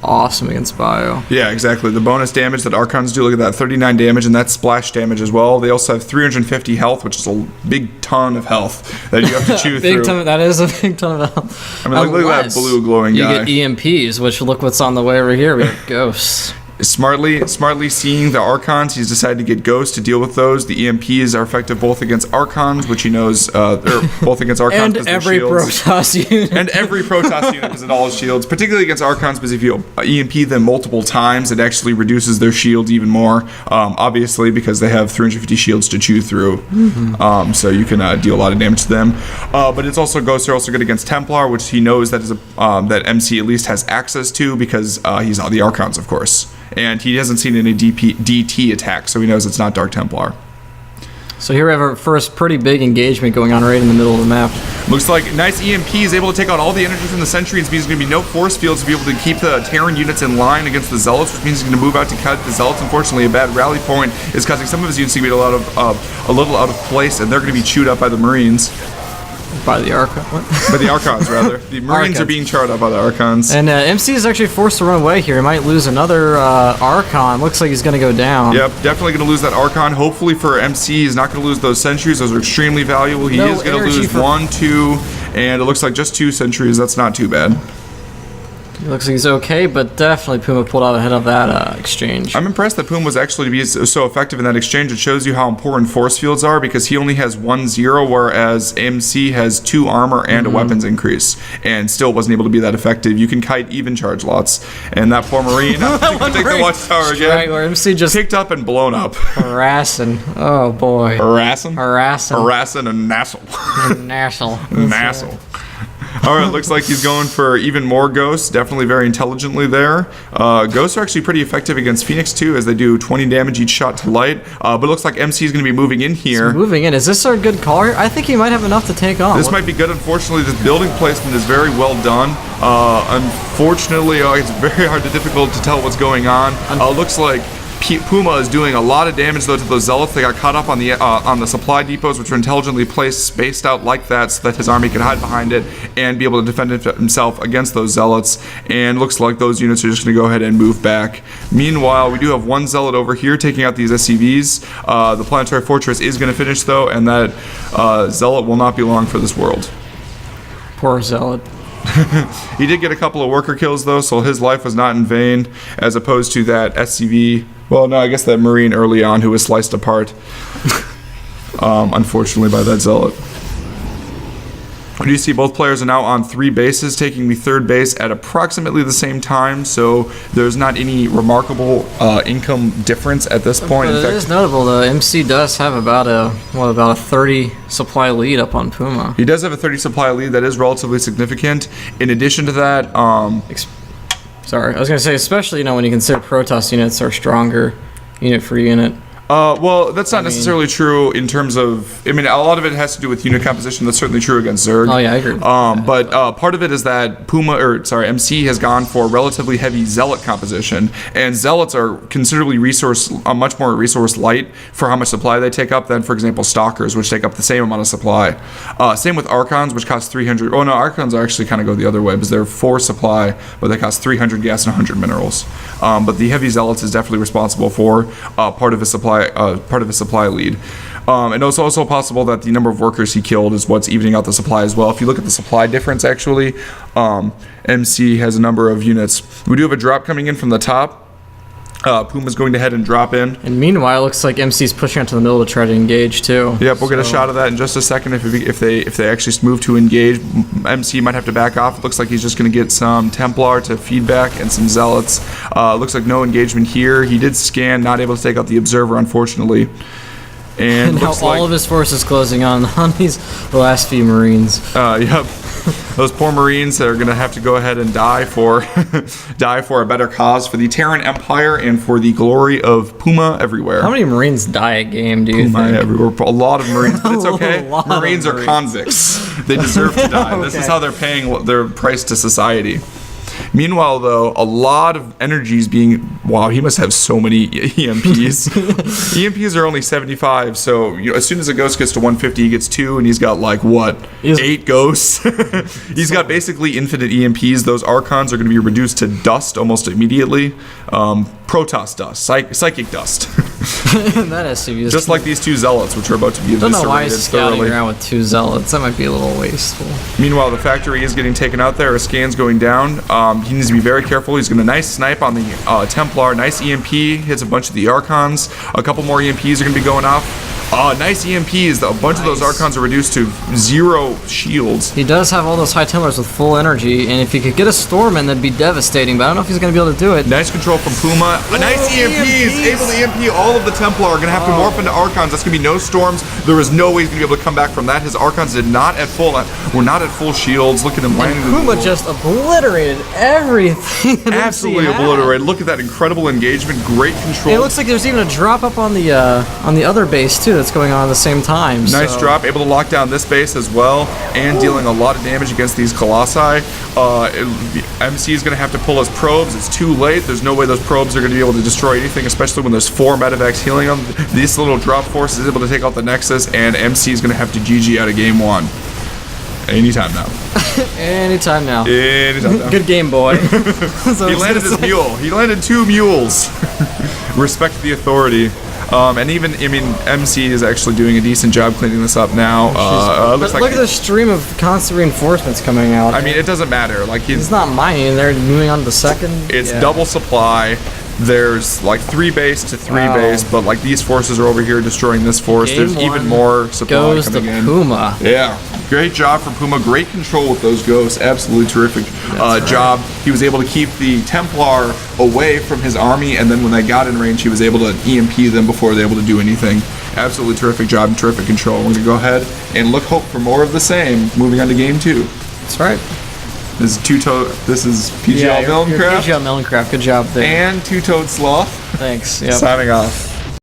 awesome against Bio. Yeah, exactly. The bonus damage that Archons do, look at that, 39 damage, and that's splash damage as well. They also have 350 health, which is a big ton of health that you have to chew through. That is a big ton of health. I mean, look at that blue glowing guy. You get EMPs, which look what's on the way over here. We have ghosts. Smartly seeing the Archons, he's decided to get Ghost to deal with those. The EMPs are effective both against Archons, which he knows, both against Archons and every Protoss unit. And every Protoss unit because it all shields, particularly against Archons, because if you EMP them multiple times, it actually reduces their shield even more, obviously, because they have 350 shields to chew through. Mm-hmm. So you can deal a lot of damage to them. But it's also Ghosts are also good against Templar, which he knows that is that MC at least has access to because he's the Archons, of course. And he hasn't seen any DT attacks, so he knows it's not Dark Templar. So here we have our first pretty big engagement going on right in the middle of the map. Looks like nice EMP is able to take out all the energy from the Sentries. Means there's going to be no force fields to be able to keep the Terran units in line against the Zealots, which means he's going to move out to cut the Zealots. Unfortunately, a bad rally point is causing some of his units to be a little out of place, and they're going to be chewed up by the Marines. By the Archons. By the Archons, rather. The Marines are being charred up by the Archons. And MC is actually forced to run away here. He might lose another Archon. Looks like he's going to go down. Yep, definitely going to lose that Archon. Hopefully for MC, he's not going to lose those Sentries. Those are extremely valuable. He is going to lose 1, 2, and it looks like just 2 Sentries. That's not too bad. He looks like he's okay, but definitely Puma pulled out ahead of that exchange. I'm impressed that Puma was actually to be so effective in that exchange. It shows you how important force fields are because he only has 1-0, whereas MC has 2 armor and a weapons increase, and still wasn't able to be that effective. You can kite even charge lots, and that poor Marine take the watchtower again. Right, where MC just picked up and blown up. Harassing. Oh boy. Harassing and NASL. NASL. Alright, looks like he's going for even more Ghosts. Definitely very intelligently there. Ghosts are actually pretty effective against Phoenix too, as they do 20 damage each shot to light. But it looks like MC is going to be moving in here. He's moving in. Is this our good call here? I think he might have enough to take on. This might be good. Unfortunately, this building placement is very well done. Unfortunately, it's very difficult to tell what's going on. Looks like Puma is doing a lot of damage though to those Zealots. They got caught up on the supply depots, which were intelligently placed, spaced out like that, so that his army could hide behind it and be able to defend himself against those Zealots. And looks like those units are just going to go ahead and move back. Meanwhile, we do have 1 Zealot over here taking out these SCVs. The Planetary Fortress is going to finish though, and that Zealot will not be long for this world. Poor Zealot. He did get a couple of worker kills though, so his life was not in vain, as opposed to that SCV. Well, no, I guess that Marine early on who was sliced apart, unfortunately, by that Zealot. You see both players are now on 3 bases, taking the 3rd base at approximately the same time, so there's not any remarkable income difference at this point. But it is notable though. MC does have about a 30 supply lead up on Puma. He does have a 30 supply lead that is relatively significant. In addition to that, sorry, I was gonna say, especially when you consider Protoss units are stronger unit for unit. Well, that's not necessarily true in terms of. I mean, a lot of it has to do with unit composition. That's certainly true against Zerg. Oh yeah, I agree. But part of it is that MC has gone for relatively heavy Zealot composition, and Zealots are considerably much more resource light for how much supply they take up than, for example, Stalkers, which take up the same amount of supply. Same with Archons, which cost 300. Oh no, Archons actually kind of go the other way because they're 4 supply, but they cost 300 gas and 100 minerals. But the heavy Zealots is definitely responsible for part of his supply lead. And it's also possible that the number of workers he killed is what's evening out the supply as well. If you look at the supply difference, actually, MC has a number of units. We do have a drop coming in from the top. Puma's going to head and drop in. And meanwhile, it looks like MC's pushing out to the middle to try to engage too. Yep, we'll get a shot of that in just a second. If they actually move to engage, MC might have to back off. It looks like he's just going to get some Templar to feedback and some Zealots. Looks like no engagement here. He did scan, not able to take out the Observer, unfortunately. And now all of his forces closing on the last few Marines. Yep. Those poor Marines that are going to have to go ahead and die for a better cause, for the Terran Empire and for the glory of Puma everywhere. How many Marines die a game, do you Puma think? Everywhere. A lot of Marines, but it's okay. Marines are convicts. They deserve to die. Okay. This is how they're paying their price to society. Meanwhile, though, a lot of energy is being. Wow, he must have so many EMPs. EMPs are only 75, so as soon as a ghost gets to 150, he gets 2, and he's got like what? 8 ghosts. He's got basically infinite EMPs. Those Archons are going to be reduced to dust almost immediately. Protoss dust, psychic dust. That has to be just like these 2 zealots, which are about to be eviscerated. Don't know why he's scouting thoroughly. around with 2 zealots. That might be a little wasteful. Meanwhile, the factory is getting taken out there. His scan's going down. He needs to be very careful. He's going to nice snipe on the Templar. Nice EMP. Hits a bunch of the Archons. A couple more EMPs are going to be going off. Nice EMPs. A bunch of those Archons are reduced to 0 shields. He does have all those High Templars with full energy, and if he could get a Storm in, that'd be devastating, but I don't know if he's going to be able to do it. Nice control from Puma. A nice EMPs. Able to EMP all of the Templar. Are going to have to morph into Archons. That's going to be no Storms. There is no way he's going to be able to come back from that. His Archons were not at full shields. Look at him landing. Puma just obliterated everything. Absolutely obliterated. Look at that incredible engagement. Great control. It looks like there's even a drop up on the other base too that's going on at the same time. Nice drop. Able to lock down this base as well, and dealing a lot of damage against these Colossi. MC is going to have to pull his probes. It's too late. There's no way those probes are going to be able to destroy anything, especially when there's 4 medevacs healing them. This little drop force is able to take out the Nexus, and MC is going to have to GG out of game 1. Anytime now. Anytime now. Anytime now. Good game, boy. He landed his mule. He landed 2 mules. Respect the authority. And even, MC is actually doing a decent job cleaning this up now. Look at the stream of constant reinforcements coming out. It doesn't matter. Like he's not mining. They're moving on to the second. It's double supply. There's like 3 base to 3 base, but like these forces are over here destroying this force. There's even more supply goes coming to in. Puma. Yeah, great job from Puma. Great control with those ghosts. Absolutely terrific job. He was able to keep the Templar away from his army, and then when they got in range, he was able to EMP them before they were able to do anything. Absolutely terrific job and terrific control. We're gonna go ahead and hope for more of the same. Moving on to game 2. That's right. This is PGL Millencraft. PGL Millencraft. Good job there. And Two-Toed Sloth. Thanks. Yep. Signing off.